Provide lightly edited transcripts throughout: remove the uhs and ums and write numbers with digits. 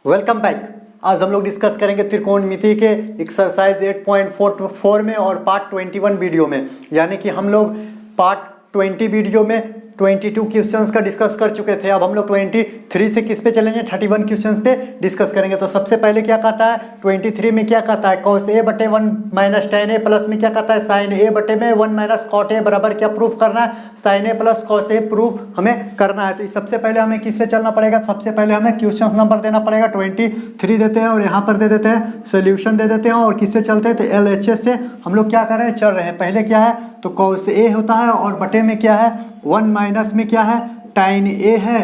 Welcome back. आज हम लोग डिस्कस करेंगे त्रिकोणमिति के एक्सरसाइज 8.44 में और पार्ट 21 वीडियो में। यानी कि हम लोग पार्ट 20 वीडियो में 22 क्वेश्चंस का डिस्कस कर चुके थे। अब हम लोग 23 से किस पे चलेंगे, 31 क्वेश्चंस पे डिस्कस करेंगे। तो सबसे पहले क्या कहता है 23 में, क्या कहता है cos a बटे 1 माइनस tan a प्लस में क्या कहता है sin a बटे में 1 माइनस cot a बराबर क्या प्रूफ करना है, sin a plus cos a proof हमें करना है। तो सबसे पहले हमें किससे चलना पड़ेगा, सबसे पहले हमें क्वेश्चन नंबर देना पड़ेगा 23 देते हैं और यहाँ पर दे देते हैं सोल्यूशन दे देते हैं। और किससे चलते हैं तो LHS से हम लोग क्या कर रहे हैं, चल रहे हैं। पहले क्या है तो cos a होता है और बटे में क्या है 1 माइनस में क्या है tan a है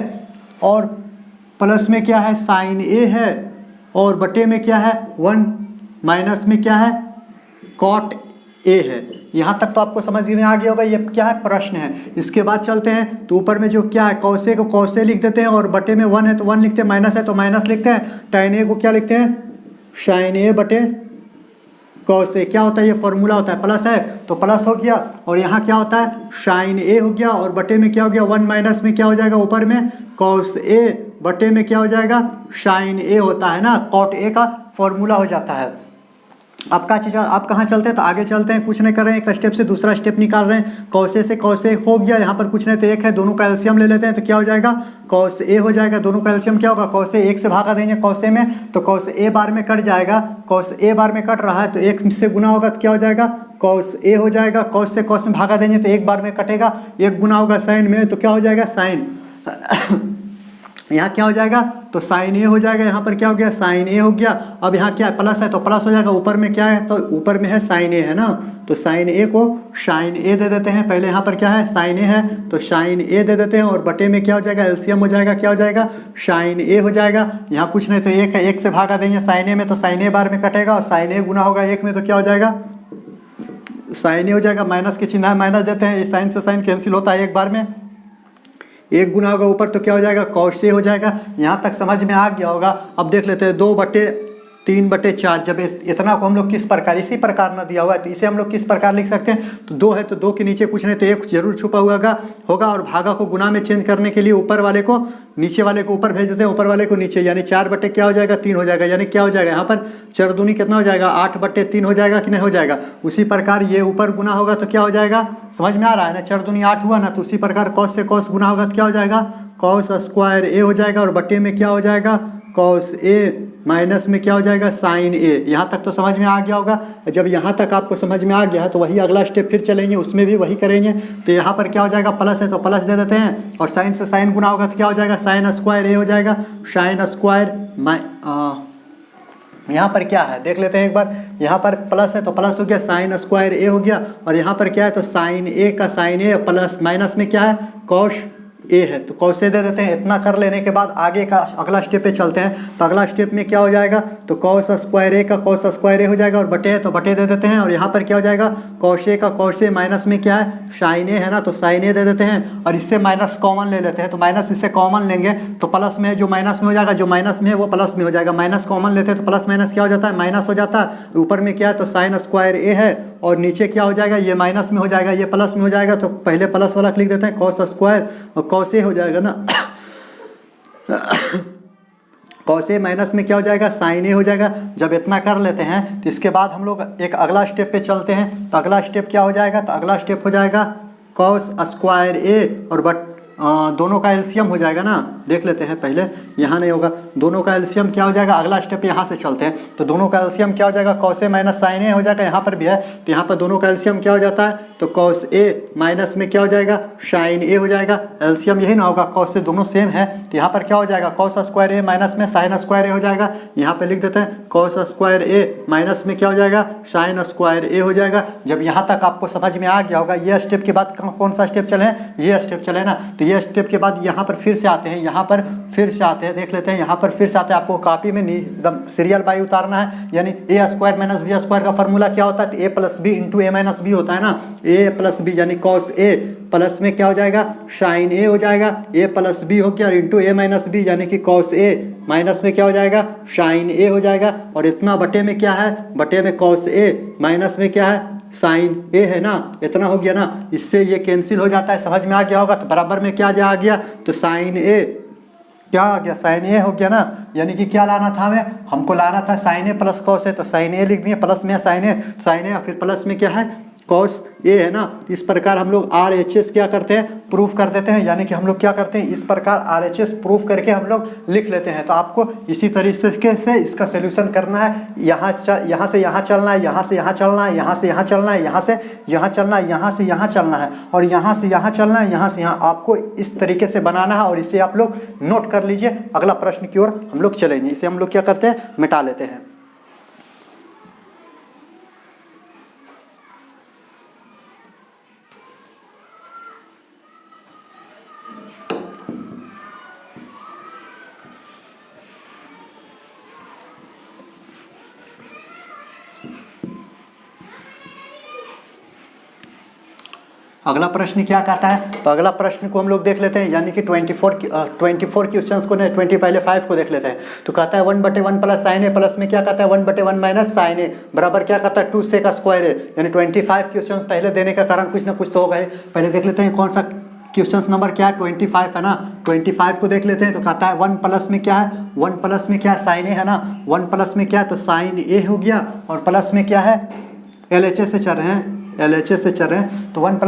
और प्लस में क्या है sin a है और बटे में क्या है 1 माइनस में क्या है cot a है। यहाँ तक तो आपको समझ में आ गया होगा, ये क्या है प्रश्न है। इसके बाद चलते हैं तो ऊपर में जो क्या है cos a को cos a लिख देते हैं और बटे में 1 है तो 1 लिखते हैं, माइनस है तो माइनस लिखते हैं, tan a को क्या लिखते हैं sin a बटे cos a। क्या होता है, ये फॉर्मूला होता है, प्लस है तो प्लस हो गया और यहाँ क्या होता है sin a हो गया और बटे में क्या हो गया 1 माइनस में क्या हो जाएगा ऊपर में cos a बटे में क्या हो जाएगा sin a होता है ना, cot a का फॉर्मूला हो जाता है। अब क्या चीज़, आप कहाँ चलते हैं तो आगे चलते हैं, कुछ नहीं कर रहे हैं, एक स्टेप से दूसरा स्टेप निकाल रहे हैं। cos a से cos a हो गया, यहाँ पर कुछ नहीं तो एक है, दोनों का एलसीएम ले लेते हैं तो क्या हो जाएगा cos a हो जाएगा। दोनों का एलसीएम क्या होगा cos a, एक से भागा देंगे cos a में तो cos a बार में कट जाएगा, cos a बार में कट रहा है तो एक से गुना होगा तो क्या हो जाएगा cos a हो जाएगा। cos से cos में भागा देंगे तो एक बार में कटेगा, एक गुना होगा sin में तो क्या हो जाएगा sin यहाँ क्या हो जाएगा तो sin a हो जाएगा, यहाँ पर क्या हो गया sin a हो गया। अब यहाँ क्या है प्लस है तो प्लस हो जाएगा, ऊपर में क्या है तो ऊपर में है sin a है ना, तो sin a को sin a दे देते हैं। पहले यहाँ पर क्या है sin a है तो sin a दे देते हैं और बटे में क्या हो जाएगा एलसीएम हो जाएगा, क्या हो जाएगा sin a हो जाएगा। यहाँ कुछ नहीं तो एक है, एक से भागा देंगे sin a में तो sin a बार में कटेगा और sin a गुना होगा एक में तो क्या हो जाएगा sin a हो जाएगा। माइनस के चिन्ह है, माइनस देते हैं, साइन से साइन कैंसिल होता है एक बार में, एक गुना होगा ऊपर तो क्या हो जाएगा cos a हो जाएगा। यहाँ तक समझ में आ गया होगा। अब देख लेते हैं 2/3/4, जब इतना को हम लोग किस प्रकार, इसी प्रकार ना दिया हुआ है तो इसे हम लोग किस प्रकार लिख सकते हैं तो 2 है तो 2 के नीचे कुछ नहीं तो एक जरूर छुपा हुआ होगा और भागा को गुना में चेंज करने के लिए ऊपर वाले को नीचे वाले को ऊपर भेज देते हैं, ऊपर वाले को नीचे, यानी 4 क्या हो जाएगा 3 हो जाएगा। यानी क्या हो जाएगा यहाँ पर 4 दूनी कितना हो जाएगा 8/3 हो जाएगा कि नहीं हो जाएगा। उसी प्रकार ये ऊपर गुना होगा तो क्या हो जाएगा, समझ में आ रहा है ना, 4 दूनी 8 हुआ ना, तो उसी प्रकार cos से cos गुना होगा तो क्या हो जाएगा cos स्क्वायर a हो जाएगा और बटे में क्या हो जाएगा cos a माइनस में क्या हो जाएगा sin a। यहाँ तक तो समझ में आ गया होगा। जब यहाँ तक आपको समझ में आ गया है तो वही अगला स्टेप फिर चलेंगे, उसमें भी वही करेंगे। तो यहाँ पर क्या हो जाएगा प्लस है तो प्लस दे देते हैं और साइन से साइन गुना होगा तो क्या हो जाएगा sin स्क्वायर a हो जाएगा, sin स्क्वायर यहाँ पर क्या है देख लेते हैं एक बार, यहाँ पर प्लस है तो प्लस हो गया sin स्क्वायर a हो गया और यहाँ पर क्या है तो sin a का sin a प्लस माइनस में क्या है cos a है तो cos a दे देते हैं। इतना कर लेने के बाद आगे का अगला स्टेप पे चलते हैं। तो अगला स्टेप में क्या हो जाएगा तो cos स्क्वायर a का cos स्क्वायर a हो जाएगा और बटे है तो बटे दे देते हैं और यहाँ पर क्या हो जाएगा cos a का cos a माइनस में क्या है sin a है ना, तो sin a दे देते हैं और इससे माइनस कॉमन ले लेते हैं। तो माइनस इससे कॉमन लेंगे तो प्लस में जो माइनस में हो जाएगा, जो माइनस में है वो प्लस में हो जाएगा। माइनस कॉमन लेते हैं तो प्लस माइनस क्या हो जाता है माइनस हो जाता है। ऊपर में क्या है तो sin स्क्वायर a है और नीचे क्या हो जाएगा ये माइनस में हो जाएगा, ये प्लस में हो जाएगा। तो पहले प्लस वाला लिख देते हैं cos स्क्वायर और cos a हो जाएगा ना cos a माइनस में क्या हो जाएगा sin a हो जाएगा। जब इतना कर लेते हैं तो इसके बाद हम लोग एक अगला स्टेप पे चलते हैं। तो अगला स्टेप क्या हो जाएगा तो अगला स्टेप हो जाएगा cos स्क्वायर a और दोनों का एलसीएम हो जाएगा ना, देख लेते हैं पहले, यहाँ नहीं होगा, दोनों का एलसीएम क्या हो जाएगा। अगला स्टेप यहाँ से चलते हैं तो दोनों का एलसीएम क्या हो जाएगा cos a minus sin a हो जाएगा। यहाँ पर भी है तो यहाँ पर दोनों का एलसीएम क्या हो जाता है तो cos a माइनस में क्या हो जाएगा sin a हो जाएगा। एलसीएम यही ना होगा, cos से दोनों सेम है तो यहाँ पर क्या हो जाएगा cos स्क्वायर a माइनस में sin स्क्वायर a हो जाएगा। यहाँ पर लिख देते हैं cos स्क्वायर a माइनस में क्या हो जाएगा sin स्क्वायर a हो जाएगा। जब यहाँ तक आपको समझ में आ गया होगा, ये स्टेप के बाद कौन सा स्टेप चले, ये स्टेप चले ना। तो ये स्टेप के बाद यहाँ पर फिर से आते हैं, यहाँ पर फिर से आते हैं, देख लेते हैं यहाँ पर फिर से आते हैं। आपको कॉपी में एकदम सीरियल बाई उतारना है, यानी a square minus b square का फॉर्मूला क्या होता है तो a plus B into a minus B होता है ना। a प्लस बी यानी cos a प्लस में क्या हो जाएगा sin a हो जाएगा, a प्लस बी हो गया और इंटू a माइनस बी यानी कि cos a माइनस में क्या हो जाएगा sin a हो जाएगा। और इतना बटे में क्या है, बटे में cos a माइनस में क्या है साइन ए है ना, इतना हो गया ना, इससे ये कैंसिल हो जाता है। समझ में आ गया होगा। तो बराबर में क्या आ गया तो साइन ए क्या आ गया, साइन ए हो गया ना। यानी कि क्या लाना था हमें, हमको लाना था sign A plus cos A, तो साइन ए लिख दिए, प्लस में साइन ए और फिर प्लस में क्या है कॉस ए है ना। इस प्रकार हम लोग RHS क्या करते हैं, प्रूफ कर देते हैं। यानी कि हम लोग क्या करते हैं, इस प्रकार RHS प्रूफ करके हम लोग लिख लेते हैं। तो आपको इसी तरीके से इसका सोल्यूशन करना है। यहाँ से यहाँ चलना है, यहाँ से यहाँ चलना है, यहाँ से यहाँ चलना है, यहाँ से यहाँ चलना है, यहाँ से यहाँ चलना है, और यहाँ से यहाँ चलना है, यहाँ से यहाँ। आपको इस तरीके से बनाना है और इसे आप लोग नोट कर लीजिए। अगला प्रश्न की ओर हम लोग चलेंगे। इसे हम लोग क्या करते हैं, मिटा लेते हैं। अगला प्रश्न क्या कहता है, तो अगला प्रश्न को हम लोग देख लेते हैं। यानी कि 24 क्वेश्चंस को नहीं, 20 पहले 5 को देख लेते हैं। तो कहता है 1/1 प्लस साइन ए, प्लस में क्या कहता है 1/1 माइनस साइन ए बराबर क्या कहता है 2 सेक स्क्वायर ए। यानी 25 क्वेश्चन पहले देने का कारण कुछ ना कुछ तो होगा ही। पहले देख लेते हैं कौन सा क्वेश्चन नंबर क्या है, 25 है ना। 25 को देख लेते हैं। तो कहता है 1 प्लस में क्या है, 1 प्लस में क्या है साइन ए है ना। 1 प्लस में क्या है, तो साइन ए हो गया, और प्लस में क्या है LHS से चल रहे हैं, LHS से चल रहे हैं। तो 1/1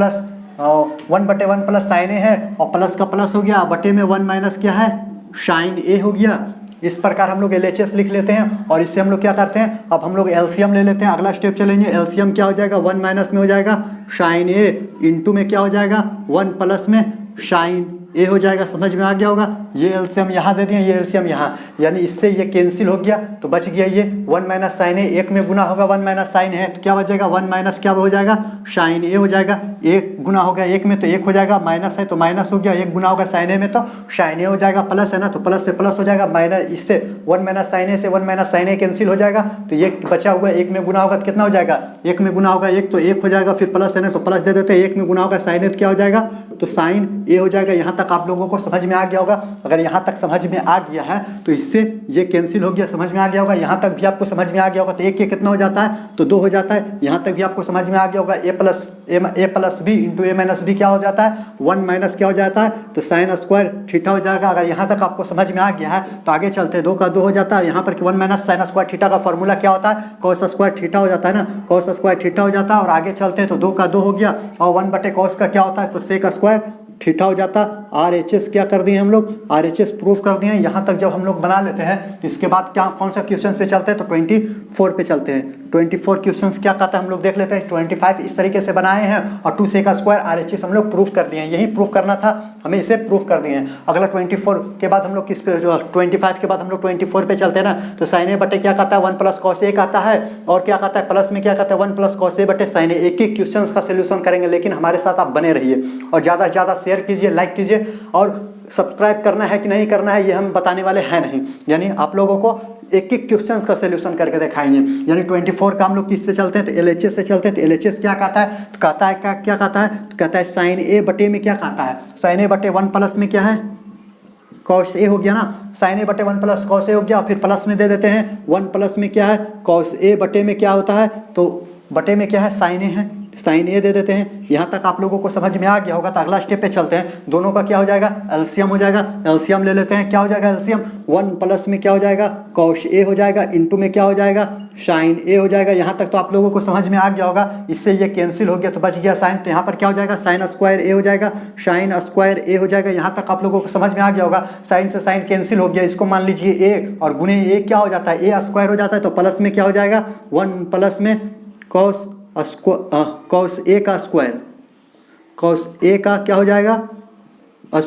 प्लस साइन ए है, और प्लस का प्लस हो गया, बटे में 1 माइनस क्या है साइन ए हो गया। इस प्रकार हम लोग LHS लिख लेते हैं। और इससे हम लोग क्या करते हैं, अब हम लोग LCM ले लेते हैं। अगला स्टेप चलेंगे। LCM क्या हो जाएगा, 1 माइनस में हो जाएगा साइन ए, इंटू में क्या हो जाएगा 1 प्लस में साइन ए हो जाएगा। समझ में आ गया होगा। ये LCM यहाँ दे दिए, ये LCM यहाँ, यानी इससे ये कैंसिल हो गया। तो बच गया ये 1 माइनस साइन ए, एक में गुना होगा 1 माइनस साइन है, तो क्या बचेगा 1 माइनस क्या हो जाएगा साइन ए हो जाएगा। एक गुना हो गया एक में, तो एक हो जाएगा, माइनस है तो माइनस हो गया, एक गुना होगा साइन ए में तो साइन ए हो जाएगा। प्लस है ना, तो प्लस से प्लस हो जाएगा, माइनस इससे 1 माइनस साइन ए से 1 माइनस साइन ए कैंसिल हो जाएगा। तो ये बचा हुआ एक में गुना होगा तो कितना हो जाएगा, एक में गुना होगा एक, तो एक हो जाएगा। फिर प्लस है ना, तो प्लस दे देते हैं, एक में गुना होगा साइन ए, तो क्या हो जाएगा, तो साइन ए हो जाएगा। यहाँ तक आप लोगों को समझ में आ गया होगा। अगर यहाँ तक समझ में आ गया है तो इससे ये कैंसिल हो गया, समझ में आ गया होगा। यहाँ तक भी आपको समझ में आ गया होगा। तो एक के कितना हो जाता है, तो 2 हो जाता है। यहाँ तक भी आपको समझ में आ गया होगा। ए plus B into A minus B क्या हो जाता है 1 माइनस क्या हो जाता है, तो साइन स्क्वायर थीटा हो जाएगा। अगर यहाँ तक आपको समझ में आ गया है तो आगे चलते हैं। 2 का 2 हो जाता है। यहाँ पर 1 माइनस साइन स्क्वायर थीटा का फॉर्मूला क्या होता है, कॉस स्क्वायर थीटा हो जाता है ना, कॉस स्क्वायर थीटा हो जाता है। और आगे चलते हैं तो 2 का 2 हो गया, और 1 बटे कॉस का क्या होता है, तो सेक स्क्वायर थीटा हो जाता। RHS क्या कर दिए हम लोग, RHS प्रूफ कर दिए हैं। यहाँ तक जब हम लोग बना लेते हैं तो इसके बाद क्या कौन सा क्वेश्चन पे चलते हैं, तो 24 पे चलते हैं। 24 क्वेश्चंस क्या कहता है हम लोग देख लेते हैं। 25 इस तरीके से बनाए हैं, और 2 सेक स्क्वायर RHS हम लोग प्रूफ कर दिए हैं। यही प्रूफ करना था हमें, इसे प्रूफ कर दिए हैं। अगला 24 के बाद हम लोग किस पे, 25 के बाद हम लोग 24 पे चलते हैं ना। तो साइन ए बटे क्या कहता है 1 प्लस कॉस ए कहता है, और क्या कहता है प्लस में क्या कहता है 1 प्लस कॉस ए बटे साइन ए। एक एक क्वेश्चन का सोल्यूशन करेंगे, लेकिन हमारे साथ आप बने रहिए और ज़्यादा से ज़्यादा शेयर कीजिए, लाइक कीजिए, और सब्सक्राइब करना है कि नहीं करना है ये हम बताने वाले हैं नहीं। यानी आप लोगों को एक एक क्वेश्चंस का सोल्यूशन करके दिखाएंगे। यानी 24 का हम लोग किससे चलते हैं, तो LHS से चलते हैं। तो LHS क्या कहता है, तो कहता है क्या कहता है, तो कहता है साइन ए बटे में क्या कहता है, साइन ए बटे 1 प्लस में क्या है कॉस ए हो गया ना। साइन ए बटे 1 प्लस कॉस ए हो गया, फिर प्लस में दे देते हैं 1 प्लस में क्या है कॉस ए बटे में क्या होता है, तो बटे में क्या है साइन ए है, साइन ए दे देते हैं। यहाँ तक आप लोगों को समझ में आ गया होगा। तो अगला स्टेप पे चलते हैं। दोनों का क्या हो जाएगा, LCM हो जाएगा। LCM ले लेते हैं। क्या हो जाएगा LCM, 1 प्लस में क्या हो जाएगा कॉस ए हो जाएगा, इंटू में क्या हो जाएगा साइन ए हो जाएगा। यहाँ तक तो आप लोगों को समझ में आ गया होगा। इससे ये कैंसिल हो गया तो बच गया साइन। तो यहाँ पर क्या हो जाएगा साइन स्क्वायर ए हो जाएगा, साइन स्क्वायर ए हो जाएगा। यहाँ तक आप लोगों को समझ में आ गया होगा। साइन से साइन कैंसिल हो गया। इसको मान लीजिए ए, और गुने ए क्या हो जाता है ए स्क्वायर हो जाता है। तो प्लस में क्या हो जाएगा 1 प्लस में कॉस ए का स्क्वायर, कॉस ए का क्या हो जाएगा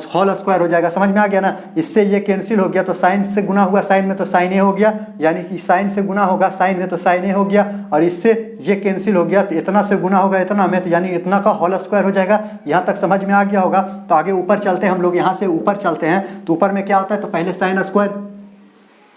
होल स्क्वायर हो जाएगा। समझ में आ गया ना। इससे ये कैंसिल हो गया। तो साइन से गुना हुआ साइन में तो साइन ए हो गया, यानी कि साइन से गुना होगा साइन में तो साइन ए हो गया, और इससे ये कैंसिल हो गया। तो इतना से गुना होगा इतना में, तो यानी इतना का होल स्क्वायर हो जाएगा। यहाँ तक समझ में आ गया होगा। तो आगे ऊपर चलते हैं हम लोग। यहाँ से ऊपर चलते हैं तो ऊपर में क्या होता है, तो पहले साइन स्क्वायर,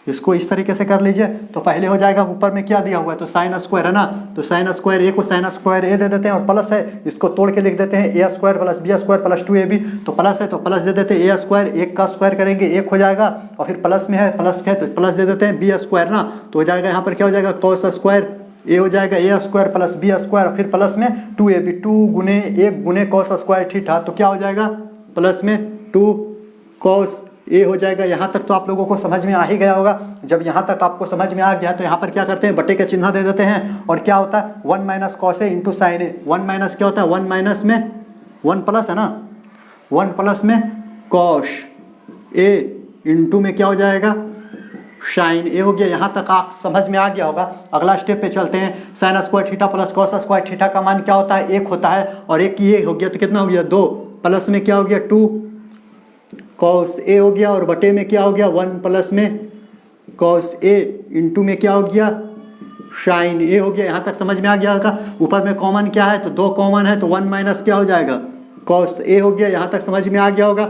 इसको इस तरीके से कर लीजिए। तो पहले हो जाएगा ऊपर में क्या दिया हुआ है, तो साइन स्क्वायर है ना। तो साइन स्क्वायर ए को साइन स्क्वायर ए दे देते हैं, और प्लस है इसको तोड़ के लिख देते हैं A square plus B square plus 2ab। तो प्लस है तो प्लस दे देते हैं ए स्क्वायर, एक का स्क्वायर करेंगे एक हो जाएगा, और फिर प्लस में है प्लस है तो प्लस दे देते हैं बी स्क्वायर ना। तो हो जाएगा यहाँ पर क्या हो जाएगा कॉस स्क्वायर ए हो जाएगा ए स्क्वायर प्लस बी स्क्वायर, फिर प्लस में 2ab, 2 गुने 1 गुने कॉस स्क्वायर थीटा। तो क्या हो जाएगा प्लस में 2 कॉस ए हो जाएगा। यहाँ तक तो आप लोगों को समझ में आ ही गया होगा। जब यहाँ तक आपको समझ में आ गया तो यहाँ पर क्या करते हैं, बटे का चिन्ह दे देते हैं और क्या होता है 1 minus cos A into sine A. 1 minus क्या होता है, 1 माइनस में 1 प्लस है ना, 1 प्लस में कॉस ए इंटू में क्या हो जाएगा साइन ए हो गया। यहाँ तक आप समझ में आ गया होगा। अगला स्टेप पे चलते हैं। Sign square theta plus cos square theta का मान क्या होता है, 1 होता है और एक ये हो गया तो कितना हो गया 2 प्लस में क्या हो गया 2 कॉस ए हो गया और बटे में क्या हो गया 1 प्लस में कॉस ए इंटू में क्या हो गया साइन ए हो गया। यहाँ तक समझ में आ गया होगा। ऊपर में कॉमन क्या है तो 2 कॉमन है तो 1 माइनस क्या हो जाएगा कॉस ए हो गया। यहाँ तक समझ में आ गया होगा।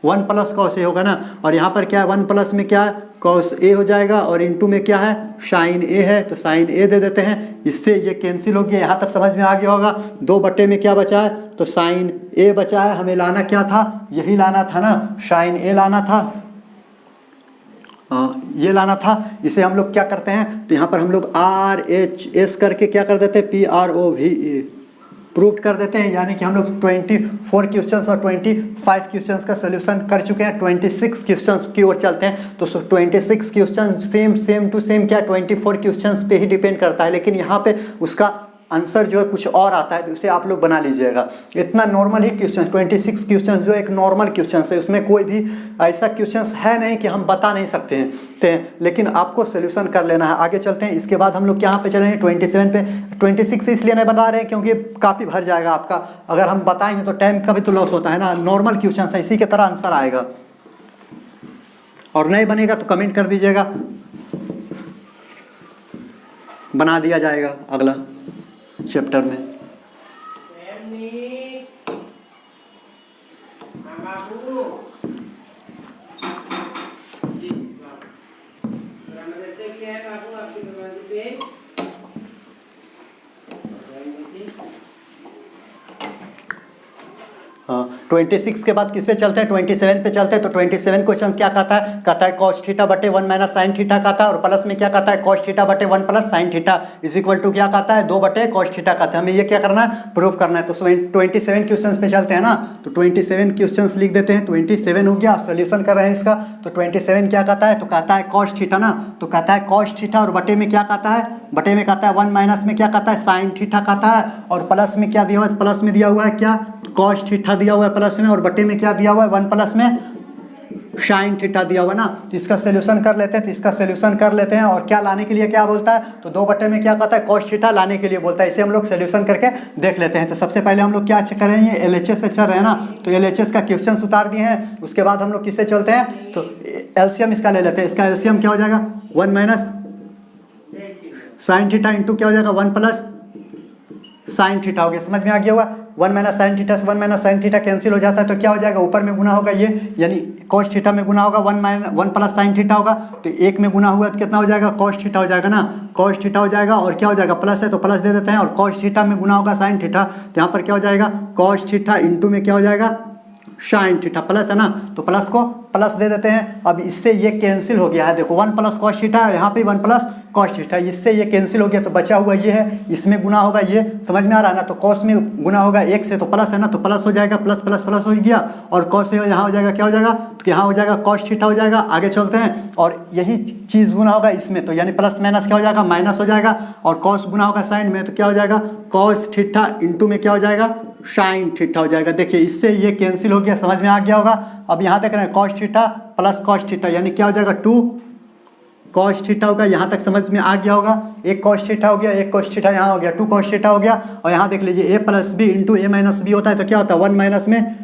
1 प्लस कॉस ए होगा ना, और यहाँ पर क्या है 1 प्लस में क्या है कॉस ए हो जाएगा और इंटू में क्या है साइन ए है तो साइन ए दे देते हैं। इससे ये कैंसिल हो गया। यहाँ तक समझ में आ गया होगा। 2 बटे में क्या बचा है तो साइन ए बचा है। हमें लाना क्या था, यही लाना था ना, साइन ए लाना था, ये लाना था। इसे हम लोग क्या करते हैं तो यहाँ पर हम लोग आर एच एस करके क्या कर देते हैं PROV प्रूफ कर देते हैं। यानी कि हम लोग 24 क्वेश्चंस और 25 क्वेश्चंस का सोल्यूशन कर चुके हैं। 26 क्वेश्चंस की ओर चलते हैं तो 26 क्वेश्चन सेम टू सेम क्या 24 क्वेश्चंस पे ही डिपेंड करता है, लेकिन यहाँ पे उसका आंसर जो है कुछ और आता है तो उसे आप लोग बना लीजिएगा। इतना नॉर्मल ही क्वेश्चन 26 क्वेश्चन जो एक नॉर्मल क्वेश्चन है, उसमें कोई भी ऐसा क्वेश्चन है नहीं कि हम बता नहीं सकते हैं, लेकिन आपको सोल्यूशन कर लेना है। आगे चलते हैं। इसके बाद हम लोग यहाँ पे चलेंगे 27 पे। 26 इसलिए नहीं बता रहे हैं क्योंकि काफ़ी भर जाएगा आपका। अगर हम बताएंगे तो टाइम का भी तो लॉस होता है ना। नॉर्मल क्वेश्चन है, इसी के तरह आंसर आएगा। और नहीं बनेगा तो कमेंट कर दीजिएगा, बना दिया जाएगा अगला चैप्टर में। हाँ 26 के बाद किस पे चलते हैं 27 पे चलते हैं। तो 27 क्वेश्चन क्या कहता है कॉस थीटा बटे 1 माइनस साइन थीटा कहता है और प्लस में क्या कहता है कॉस थीटा बटे 1 plus sine theta is equal to क्या कहता है 2 बटे कॉस थीटा कहता है। हमें ये क्या करना है प्रूफ करना है। तो 27 क्वेश्चन पे चलते हैं ना, तो 27 क्वेश्चन लिख देते हैं। 27 हो गया, सोल्यूशन कर रहे हैं इसका। तो 27 क्या कहता है तो कहता है कॉस थीटा ना, तो कहता है कॉस थीटा और बटे में क्या कहता है, बटे में कहता है 1 माइनस में क्या कहता है साइन थीटा कहता है और प्लस में क्या दिया हुआ है, प्लस में दिया हुआ है क्या कॉस थीटा दिया हुआ है प्लस में, और बटे में क्या दिया हुआ है 1 प्लस में साइन थीटा दिया हुआ है ना। तो इसका सोल्यूशन कर लेते हैं। तो इसका सोल्यूशन कर लेते हैं और क्या लाने के लिए क्या बोलता है तो 2 बटे में क्या कहता है कॉस थीटा लाने के लिए बोलता है। इसे हम लोग सोल्यूशन करके देख लेते हैं। तो सबसे पहले हम लोग क्या कर रहे हैं, LHS से चल रहे हैं ना, तो LHS का क्वेश्चन उतार दिए हैं। उसके बाद हम लोग किससे चलते हैं तो एलसीएम इसका ले लेते हैं। इसका एलसीएम क्या हो जाएगा 1 माइनस साइन थीटा इंटू क्या हो जाएगा 1 प्लस साइन थीटा हो गया। समझ में आ गया होगा। 1 माइनस साइन थीटा से 1 माइनस साइन थीटा कैंसिल हो जाता है तो क्या हो जाएगा ऊपर में गुना होगा ये, यानी कॉस थीटा में गुना होगा 1 प्लस साइन थीटा होगा। तो 1 में गुना हुआ तो कितना हो जाएगा कॉस थीटा हो जाएगा ना, कॉस थीटा हो जाएगा और क्या हो जाएगा प्लस है तो प्लस दे देते हैं और कॉस थीटा में गुना होगा साइन थीटा तो यहाँ पर क्या हो जाएगा कॉस थीटा इंटू में क्या हो जाएगा साइन थीटा प्लस है ना, तो प्लस को प्लस दे देते हैं। अब इससे ये कैंसिल हो गया है, देखो 1 प्लस कॉस थीटा है, यहाँ पे 1 प्लस कॉस थीटा, इससे ये कैंसिल हो गया तो बचा हुआ ये है, इसमें गुना होगा ये, समझ में आ रहा है ना। तो कॉस में गुना होगा 1 से तो प्लस है ना, तो प्लस हो जाएगा, प्लस प्लस प्लस हो गया और कॉस से यहाँ हो जाएगा क्या हो जाएगा तो यहाँ हो जाएगा कॉस थीटा हो जाएगा। आगे चलते हैं और यही चीज़ गुना होगा इसमें, तो यानी प्लस माइनस क्या हो जाएगा माइनस हो जाएगा और कॉस गुना होगा साइन में तो क्या हो जाएगा कॉस थीटा इंटू में क्या हो जाएगा साइन थीटा हो जाएगा। देखिए इससे ये कैंसिल हो गया, समझ में आ गया होगा। अब यहाँ देख रहे हैं cos theta plus cos theta यानी क्या हो जाएगा 2 कॉस थीटा होगा। यहाँ तक समझ में आ गया होगा। एक कॉस थीटा हो गया, एक कॉस थीटा यहाँ हो गया, 2 कॉस थीटा हो गया। और यहाँ देख लीजिए a plus B into A minus B होता है तो क्या होता है 1 माइनस में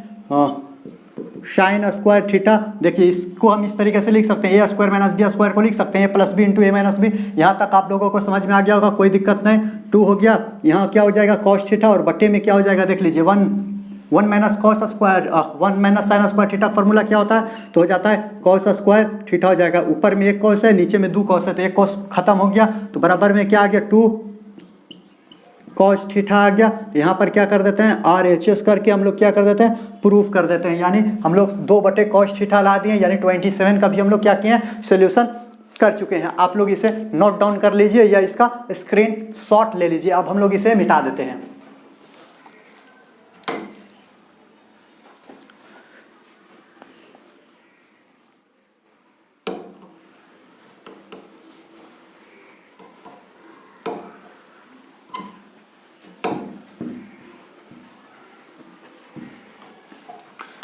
साइन स्क्वायर थीटा। देखिए इसको हम इस तरीके से लिख सकते हैं, A square minus B square को लिख सकते हैं, ए plus B into A minus B. यहाँ तक आप लोगों को समझ में आ गया होगा, कोई दिक्कत नहीं। 2 हो गया, यहाँ क्या हो जाएगा कॉस थीटा और बट्टे में क्या हो जाएगा देख लीजिए 1 minus cos square 1 minus sine square theta formula क्या होता है तो हो जाता है कॉस स्क्वायर थीटा हो जाएगा। ऊपर में 1 कॉस है, नीचे में 2 कॉस है, तो 1 कॉस खत्म हो गया तो बराबर में क्या आ गया 2 कॉस थीटा आ गया। यहाँ पर क्या कर देते हैं RHS करके हम लोग क्या कर देते हैं प्रूफ कर देते हैं, यानी हम लोग 2 बटे कॉस थीटा ला दिए, यानी 27 का भी हम लोग क्या किए हैं सोल्यूशन कर चुके हैं। आप लोग इसे नोट डाउन कर लीजिए या इसका स्क्रीन शॉट ले लीजिए। अब हम लोग इसे मिटा देते हैं।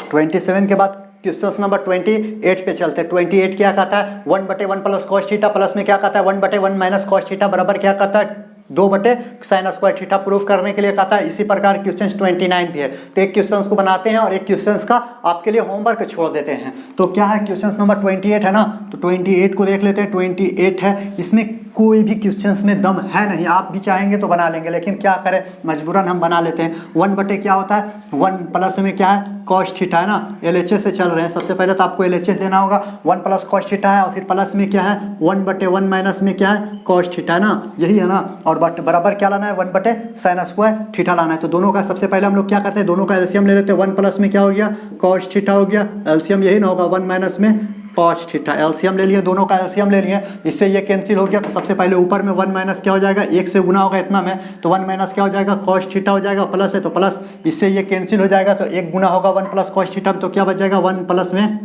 27 के बाद क्वेश्चन नंबर 28 पे चलते हैं। 28 क्या कहता है, 1/1 प्लस कॉस थीटा, प्लस में क्या कहता है 1/1 माइनस कॉस थीटा बराबर क्या कहता है 2/sin स्क्वायर थीटा। प्रूफ करने के लिए कहता है। इसी प्रकार क्वेश्चन 29 भी है। तो एक क्वेश्चन को बनाते हैं और एक क्वेश्चन का आपके लिए होमवर्क छोड़ देते हैं। तो क्या है क्वेश्चन नंबर 28 है ना, तो 28 को देख लेते हैं। 28 है, इसमें कोई भी क्वेश्चंस में दम है नहीं, आप भी चाहेंगे तो बना लेंगे, लेकिन क्या करें मजबूरन हम बना लेते हैं। 1 क्या होता है 1 प्लस में क्या है कॉस थीटा है ना, LHS से चल रहे हैं। सबसे पहले तो आपको LHS देना होगा। 1 प्लस कॉस थीटा है और फिर प्लस में क्या है 1/1 माइनस में क्या है कॉस थीटा है ना, यही है ना। और बराबर क्या लाना है 1/sin स्क्वायर थीटा लाना है। तो दोनों का सबसे पहले हम लोग क्या करते हैं, दोनों का एलसीएम ले लेते हैं। 1 प्लस में क्या हो गया कॉस थीटा हो गया, एलसीएम यही ना होगा 1 माइनस में कॉस थीटा। एलसीएम ले लिए, दोनों का एलसीएम ले लिए, इससे ये कैंसिल हो गया। तो सबसे पहले ऊपर में 1 माइनस क्या हो जाएगा 1 से गुना होगा इतना में, तो 1 माइनस क्या हो जाएगा कॉस थीटा हो जाएगा, प्लस है तो प्लस, इससे ये कैंसिल हो जाएगा। तो 1 गुना होगा 1 प्लस कॉस थीटा, तो क्या बच जाएगा 1 प्लस में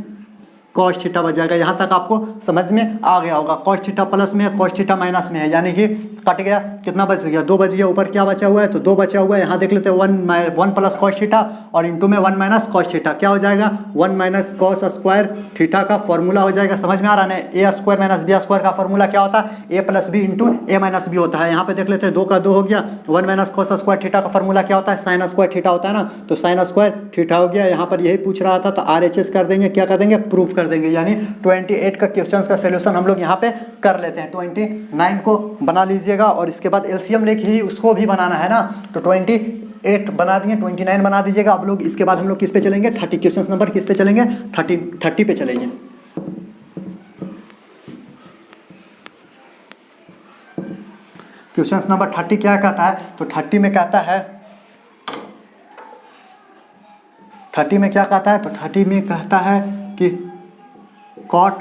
कॉस थीटा बच जाएगा। यहाँ तक आपको समझ में आ गया होगा। कॉस थीटा प्लस में है, कॉस थीटा माइनस में है, यानी कि कट गया, कितना बच गया 2 बच गया। ऊपर क्या बचा हुआ है तो 2 बचा हुआ है। यहाँ देख लेते हैं 1 प्लस कॉस थीटा और इंटू में 1 माइनस कॉस थीटा, क्या हो जाएगा 1 माइनस कॉस स्क्वायर थीटा का फॉर्मूला हो जाएगा। समझ में आ रहा है। ए स्क्वायर माइनस बी स्क्वायर का फॉर्मूला क्या होता है ए plus B into A minus B होता है। यहाँ पे देख लेते हैं 2 का 2 हो गया। 1 माइनस कॉस स्क्वायर थीटा का फॉर्मूला क्या होता है साइन स्क्वायर थीटा होता है ना, तो साइन स्क्वायर थीटा हो गया। यहाँ पर यही पूछ रहा था, तो RHS कर देंगे, क्या कर देंगे प्रूफ कर देंगे। यानी 28 का क्वेश्चंस का सॉल्यूशन हम लोग यहाँ पे कर लेते हैं। 29 को बना लीजिएगा और इसके बाद एलसीएम लेके ही उसको भी बनाना है ना। तो 28 बना दिए, 29 बना दीजिएगा। अब लोग इसके बाद हम लोग किस पे चलेंगे 30 क्वेश्चन नंबर किस पे चलेंगे 30 पे चलेंगे। क्वेश्चन नंबर 30 क्या कहता है, तो 30 में कहता है 30 में क्या कहता है, तो 30 में कहता है कि कॉट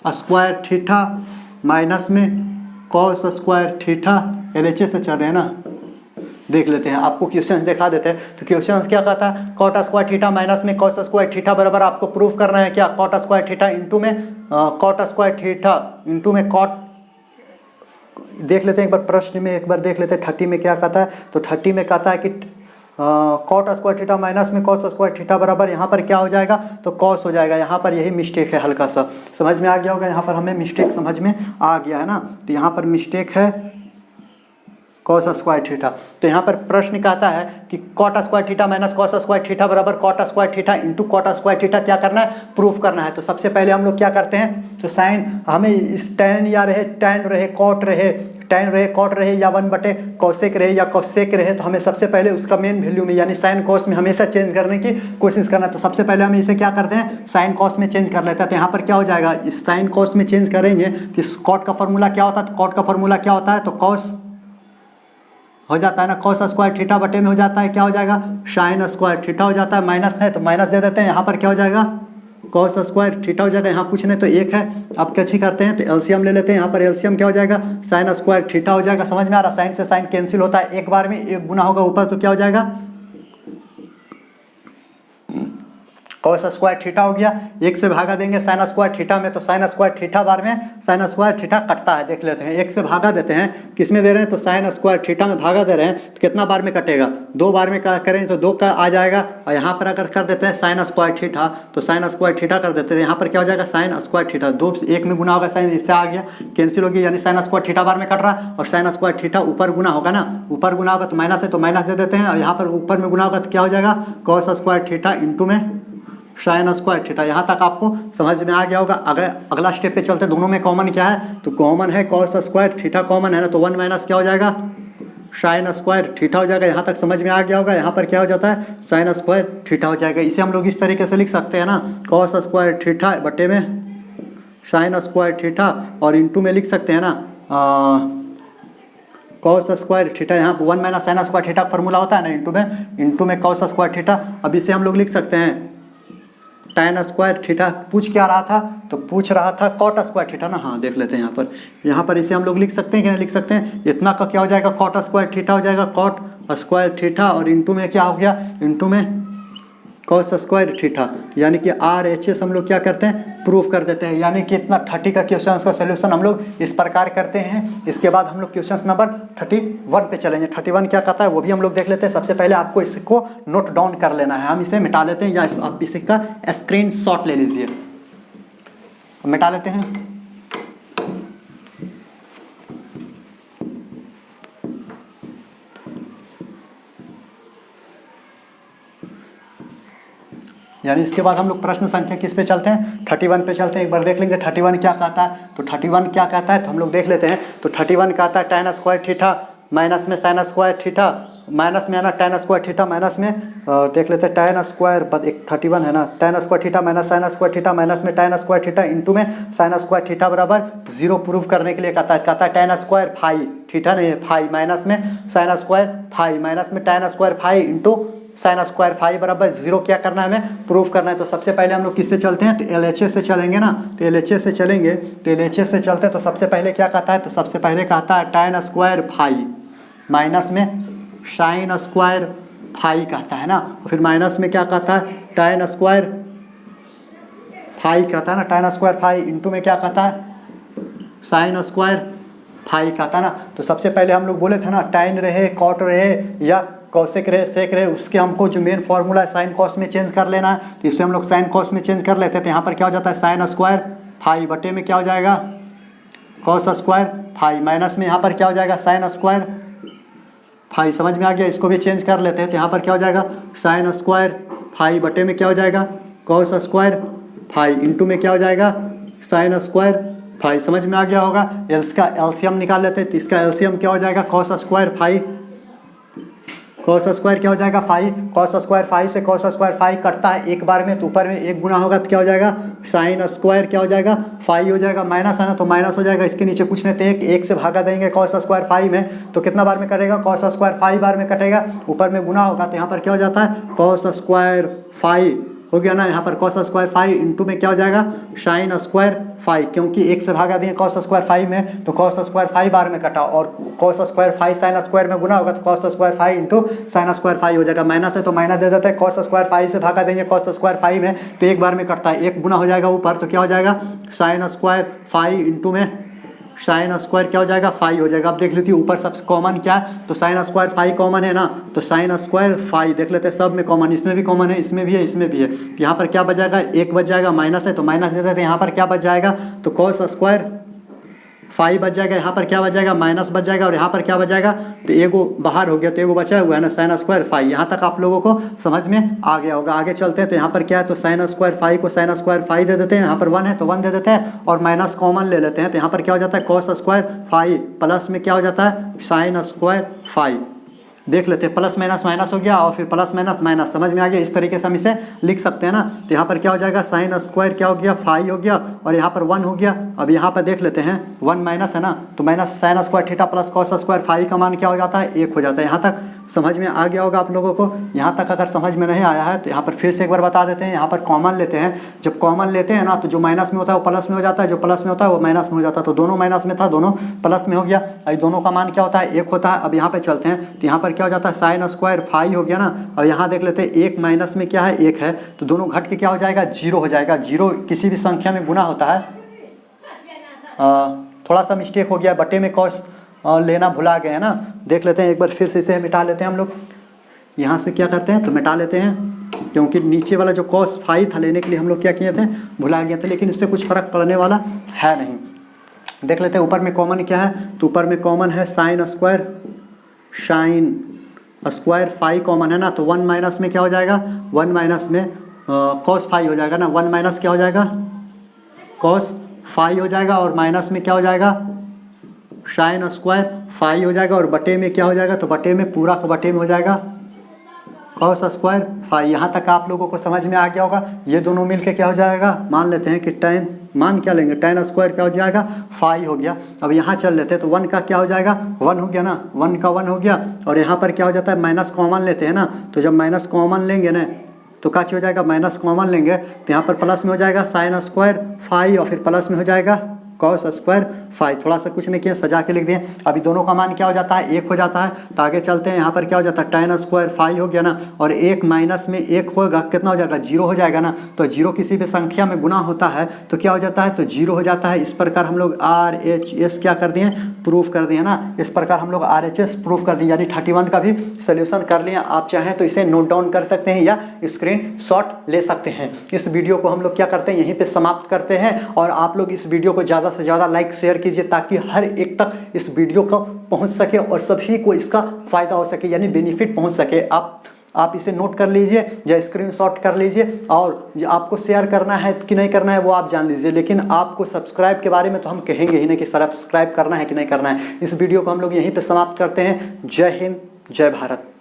स्क्वायर थीटा माइनस में कॉस स्क्वायर थीटा, LHS से चल रहे हैं ना। देख लेते हैं, आपको क्वेश्चन दिखा देते हैं। तो क्वेश्चन क्या कहता है कॉट स्क्वायर थीटा माइनस में कॉस स्क्वायर थीटा बराबर आपको प्रूफ करना है क्या कॉट स्क्वायर थीटा इंटू में कॉट स्क्वायर थीटा इंटू में कॉट। देख लेते हैं एक बार प्रश्न में, एक बार देख लेते हैं 30 में क्या कहता है। तो 30 में कहता है कि कॉट स्क्वायर थीटा माइनस में कॉस स्क्वायर थीटा बराबर यहाँ पर क्या हो जाएगा तो कॉस हो जाएगा। यहाँ पर यही मिस्टेक है, हल्का सा समझ में आ गया होगा। यहाँ पर हमें मिस्टेक समझ में आ गया है ना। तो यहाँ पर मिस्टेक है कॉस स्क्वायर थीटा। तो यहाँ पर प्रश्न कहता है कि cot square theta minus cos square theta बराबर cot square theta into cot square theta क्या करना है प्रूफ करना है। तो सबसे पहले हम लोग क्या करते हैं, तो साइन हमें इस टैन या रहे टैन रहे कॉट रहे टैन रहे कॉट रहे या 1/कोसेक रहे या कोसेक रहे, तो हमें सबसे पहले उसका मेन वैल्यू में यानी साइन कॉस में हमेशा चेंज करने की कोशिश करना है। तो सबसे पहले हम इसे क्या करते हैं साइन कॉस में चेंज कर लेते हैं। तो यहाँ पर क्या हो जाएगा इस साइन कॉस में चेंज करेंगे कि कॉट का फॉर्मूला क्या होता है, तो कॉट का फॉर्मूला क्या होता है तो कॉस हो जाता है ना, कॉस स्क्वायर थीटा बटे में हो जाता है क्या हो जाएगा साइन स्क्वायर थीटा हो जाता है। माइनस है तो माइनस दे देते हैं, यहाँ पर क्या हो जाएगा कॉस स्क्वायर थीटा हो जाएगा। यहाँ कुछ नहीं तो 1 है। अब क्या करते हैं तो एलसीएम ले लेते हैं। यहाँ पर एलसीएम क्या हो जाएगा साइन स्क्वायर थीटा हो जाएगा। समझ में आ रहा, साइन से साइन कैंसिल होता है, एक बार में 1 गुना होगा ऊपर, तो क्या हो जाएगा कॉस स्क्वायर थीटा हो गया। 1 से भागा देंगे साइन स्क्वायर थीटा में, तो साइन स्क्वायर थीटा बार में साइन स्क्वायर थीटा कटता है। देख लेते हैं 1 से भागा देते हैं, किस में दे रहे हैं तो साइन स्क्वायर थीटा में भागा दे रहे हैं, तो कितना बार में कटेगा 2 बार में करें तो 2 का आ जाएगा। और यहाँ पर अगर कर देते हैं साइन स्क्वायर थीटा, तो साइन स्क्वायर थीटा कर देते हैं, यहाँ पर क्या हो जाएगा साइन स्क्वायर थीटा 2 से 1 में गुना होगा, साइन इससे आ गया कैंसिल हो गया, यानी साइन स्क्वायर थीटा बार में कट रहा है और साइन स्क्वायर थीटा ऊपर गुना होगा ना, ऊपर गुना होगा तो माइनस है तो माइनस दे देते हैं। और यहाँ पर ऊपर में गुना होगा तो क्या हो जाएगा कॉस स्क्वायर थीटा इंटू में साइन स्क्वायर थीटा। यहाँ तक आपको समझ में आ गया होगा। अगर अगला स्टेप पे चलते, दोनों में कॉमन क्या है तो कॉमन है कॉस स्क्वायर थीटा कॉमन है ना, तो 1 माइनस क्या हो जाएगा साइन स्क्वायर थीटा हो जाएगा। यहाँ तक समझ में आ गया होगा। यहाँ पर क्या हो जाता है साइन स्क्वायर थीटा हो जाएगा। इसे हम लोग इस तरीके से लिख सकते हैं ना कॉस स्क्वायर थीटा बटे में साइन स्क्वायर थीटा और इंटू में लिख सकते हैं ना कॉस स्क्वायर थीटा। यहाँ 1 minus sine square theta formula होता है ना इंटू में कॉस स्क्वायर थीटा। अब इसे हम लोग लिख सकते हैं tan स्क्वायर थीटा। पूछ क्या रहा था तो पूछ रहा था कॉट स्क्वायर थीटा ना। हाँ देख लेते हैं यहाँ पर इसे हम लोग लिख सकते हैं कि नहीं लिख सकते हैं। इतना का क्या हो जाएगा कॉट स्क्वायर थीटा हो जाएगा कॉट स्क्वायर थीटा और इंटू में क्या हो गया इंटू में कॉस स्क्वायर थीटा, यानी कि RHS हम लोग क्या करते हैं, प्रूफ कर देते हैं। यानी कि इतना 30 का क्वेश्चन का सोल्यूशन हम लोग इस प्रकार करते हैं। इसके बाद हम लोग क्वेश्चन नंबर 31 पे चलेंगे। 31 क्या कहता है वो भी हम लोग देख लेते हैं। सबसे पहले आपको इसको नोट डाउन कर लेना है। हम इसे मिटा लेते हैं, या आप इसका स्क्रीनशॉट ले लीजिए, मिटा लेते हैं। यानी इसके बाद हम लोग प्रश्न संख्या किस पे चलते हैं, 31 पे चलते हैं। एक बार देख लेंगे 31 क्या कहता है। तो 31 क्या कहता है तो हम लोग देख लेते हैं। तो 31 कहता है tan स्क्वायर थीटा माइनस में sin स्क्वायर थीटा, माइनस में है ना tan स्क्वायर थीटा, माइनस में देख लेते हैं tan स्क्वायर, बस एक 31 है ना, tan square theta minus sin square theta, minus में tan स्क्वायर थीटा इंटू में sin स्क्वायर थीटा बराबर 0 प्रूव करने के लिए कहता है tan स्क्वायर फाई थीटा नहीं है फाई, माइनस में sin स्क्वायर फाई, माइनस में tan square phi into sine square phi बराबर 0 क्या करना है, हमें प्रूफ करना है। तो सबसे पहले हम लोग किससे चलते हैं, तो LHS से चलेंगे ना। तो LHS से चलेंगे, तो LHS से चलते हैं। तो सबसे पहले क्या कहता है, तो सबसे पहले कहता है tan स्क्वायर फाई माइनस में साइन स्क्वायर फाई कहता है ना। फिर माइनस में क्या कहता है, tan स्क्वायर फाई कहता है ना, tan स्क्वायर फाई इंटू में क्या कहता है, साइन स्क्वायर फाई कहता है ना। तो सबसे पहले हम लोग बोले थे ना, tan रहे कॉट रहे या कॉसेक रहे सेक रहे, उसके हमको जो मेन फॉर्मूला है साइन कॉस में चेंज कर लेना है। तो इसे हम लोग साइन कॉस में चेंज कर लेते हैं। तो यहाँ पर क्या हो जाता है, साइन स्क्वायर फाई बटे में क्या हो जाएगा, कॉस स्क्वायर फाई, माइनस में यहाँ पर क्या हो जाएगा, साइन स्क्वायर फाई। समझ में आ गया, इसको भी चेंज कर लेते हैं। तो यहाँ पर क्या हो जाएगा, साइन स्क्वायर फाई बटे में क्या हो जाएगा, कॉस स्क्वायर फाई इंटू में क्या हो जाएगा, साइन स्क्वायर फाई। समझ में आ गया होगा। इसका एलसीएम निकाल लेते हैं। तो इसका एलसीएम क्या हो जाएगा, cos square phi, cos square क्या हो जाएगा फाई, कॉस स्क्वायर फाई से कॉस स्क्वायर फाई कटता है एक बार में, तो ऊपर में एक गुना होगा तो क्या हो जाएगा, साइन स्क्वायर क्या हो जाएगा फाई हो जाएगा, माइनस है ना तो माइनस हो जाएगा। इसके नीचे कुछ नहीं तो एक से भागा देंगे कॉस स्क्वायर फाई में, तो कितना बार में कटेगा, कॉस स्क्वायर फाई बार में कटेगा, ऊपर में गुना होगा। तो यहाँ पर क्या हो जाता है, कॉस स्क्वायर फाई हो गया ना। यहाँ पर कॉस स्क्वायर फाई इंटू में क्या हो जाएगा, साइन स्क्वायर फाई, क्योंकि एक से भागा दिए कॉस स्क्वायर फाई में, तो कॉस स्क्वायर फाई बार में कटा, और cos square phi sine square में गुना होगा तो cos square phi into sine square phi हो जाएगा। माइनस है तो माइनस दे देते हैं, कॉस स्क्वायर फाई से भागा देंगे कॉस स्क्वायर फाई में, तो एक बार में कटता है, एक गुना हो जाएगा ऊपर, तो क्या हो जाएगा, साइन स्क्वायर फाई इंटू में साइन स्क्वायर क्या हो जाएगा, फाई हो जाएगा। अब देख लेती है ऊपर सबसे कॉमन क्या है, तो साइन स्क्वायर फाई कॉमन है ना, तो साइन स्क्वायर फाई देख लेते हैं सब में कॉमन, इसमें भी कॉमन है, इसमें भी है, इसमें भी है। यहाँ पर क्या बच जाएगा, एक बच जाएगा, माइनस है तो माइनस देते हैं, यहाँ पर क्या बच जाएगा, तो कॉस स्क्वायर फाई बच जाएगा, यहाँ पर क्या बच जाएगा, माइनस बच जाएगा, और यहाँ पर क्या बच जाएगा, तो एगो बाहर हो गया तो एगो बचा हुआ है ना, साइन स्क्वायर फाई। यहाँ तक आप लोगों को समझ में आ गया होगा। आगे चलते हैं। तो यहाँ पर क्या है, तो साइन स्क्वायर फाई को साइन स्क्वायर फाई दे देते हैं, यहाँ पर 1 है तो 1 दे देते हैं, और माइनस कॉमन ले लेते हैं। तो यहाँ पर क्या हो जाता है, कॉस स्क्वायर फाई प्लस में क्या हो जाता है, साइन स्क्वायर फाई। देख लेते हैं, प्लस माइनस माइनस हो गया, और फिर प्लस माइनस माइनस, समझ में आ गया। इस तरीके से हम इसे लिख सकते हैं ना। तो यहाँ पर क्या हो जाएगा, साइन स्क्वायर क्या हो गया, फाई हो गया, और यहाँ पर 1 हो गया। अब यहाँ पर देख लेते हैं, 1 माइनस है ना, तो minus sine square theta plus cos square phi का मान क्या हो जाता है, 1 हो जाता है। यहाँ तक समझ में आ गया होगा आप लोगों को। यहाँ तक अगर समझ में नहीं आया है तो यहाँ पर फिर से एक बार बता देते हैं। यहाँ पर कॉमन लेते हैं, जब कॉमन लेते हैं ना, तो जो माइनस में होता है वो प्लस में हो जाता है, जो प्लस में होता है वो माइनस में हो जाता है। तो दोनों माइनस में था, दोनों प्लस में हो गया। अब दोनों का मान क्या होता है, 1 होता है। अब यहाँ पे चलते हैं। तो यहाँ पर क्या हो जाता है, साइन स्क्वायर फाई हो गया ना। अब यहाँ देख लेते हैं, 1 माइनस में क्या है, 1 है, तो दोनों घट के क्या हो जाएगा, 0 हो जाएगा। 0 किसी भी संख्या में गुना होता है। थोड़ा सा मिस्टेक हो गया, बटे में कॉस लेना भुला गए हैं ना। देख लेते हैं एक बार फिर से, इसे मिटा लेते हैं हम लोग। यहाँ से क्या करते हैं, तो मिटा लेते हैं, क्योंकि नीचे वाला जो कॉस फाई था लेने के लिए हम लोग क्या किए थे, भुला गए थे, लेकिन इससे कुछ फ़र्क पड़ने वाला है नहीं। देख लेते हैं ऊपर में कॉमन क्या है, तो ऊपर में कॉमन है साइन स्क्वायर फाई कॉमन है ना। तो 1 माइनस में क्या हो जाएगा, 1 माइनस में कॉस फाई हो जाएगा ना। 1 माइनस क्या हो जाएगा, कॉस फाई हो जाएगा, और माइनस में क्या हो जाएगा, साइन स्क्वायर फाई हो जाएगा, और बटे में क्या हो जाएगा, तो बटे में पूरा का बटे में हो जाएगा कॉस स्क्वायर फाई। यहाँ तक आप लोगों को समझ में आ गया होगा। ये दोनों मिलके क्या हो जाएगा, मान लेते हैं कि tan, मान क्या लेंगे, tan स्क्वायर क्या हो जाएगा, फाई हो गया। अब यहाँ चल लेते हैं, तो 1 का क्या हो जाएगा, 1 हो गया ना, 1 का 1 हो गया, और यहाँ पर क्या हो जाता है, माइनस कॉमन लेते हैं ना। तो जब माइनस कॉमन लेंगे ना, तो क्या हो जाएगा, माइनस कॉमन लेंगे, तो यहाँ पर प्लस में हो जाएगा साइन स्क्वायर फाई, और फिर प्लस में हो जाएगा कॉस स्क्वायर फाई। थोड़ा सा कुछ नहीं किया, सजा के लिख दिए। अभी दोनों का मान क्या हो जाता है, 1 हो जाता है। तो आगे चलते हैं, यहाँ पर क्या हो जाता है, tan स्क्वायर फाई हो गया ना, और 1 माइनस में 1 होगा, कितना हो जाएगा, 0 हो जाएगा ना। तो 0 किसी भी संख्या में गुना होता है तो क्या हो जाता है, तो 0 हो जाता है। इस प्रकार हम लोग RHS क्या कर दिए, प्रूफ कर दिए ना। इस प्रकार हम लोग RHS प्रूफ कर दिए, यानी 31 का भी सोल्यूशन कर लिया। आप चाहें तो इसे नोट डाउन कर सकते हैं या स्क्रीन शॉट ले सकते हैं। इस वीडियो को हम लोग क्या करते हैं, यहीं पे समाप्त करते हैं। और आप लोग इस वीडियो को ज़्यादा से ज़्यादा लाइक शेयर कीजिए, ताकि हर एक तक इस वीडियो को पहुंच सके और सभी को इसका फ़ायदा हो सके, यानी बेनिफिट पहुंच सके। आप इसे नोट कर लीजिए या स्क्रीनशॉट कर लीजिए, और आपको शेयर करना है कि नहीं करना है वो आप जान लीजिए। लेकिन आपको सब्सक्राइब के बारे में तो हम कहेंगे ही नहीं कि सब्सक्राइब करना है कि नहीं करना है। इस वीडियो को हम लोग यहीं पे समाप्त करते हैं। जय हिंद, जय भारत।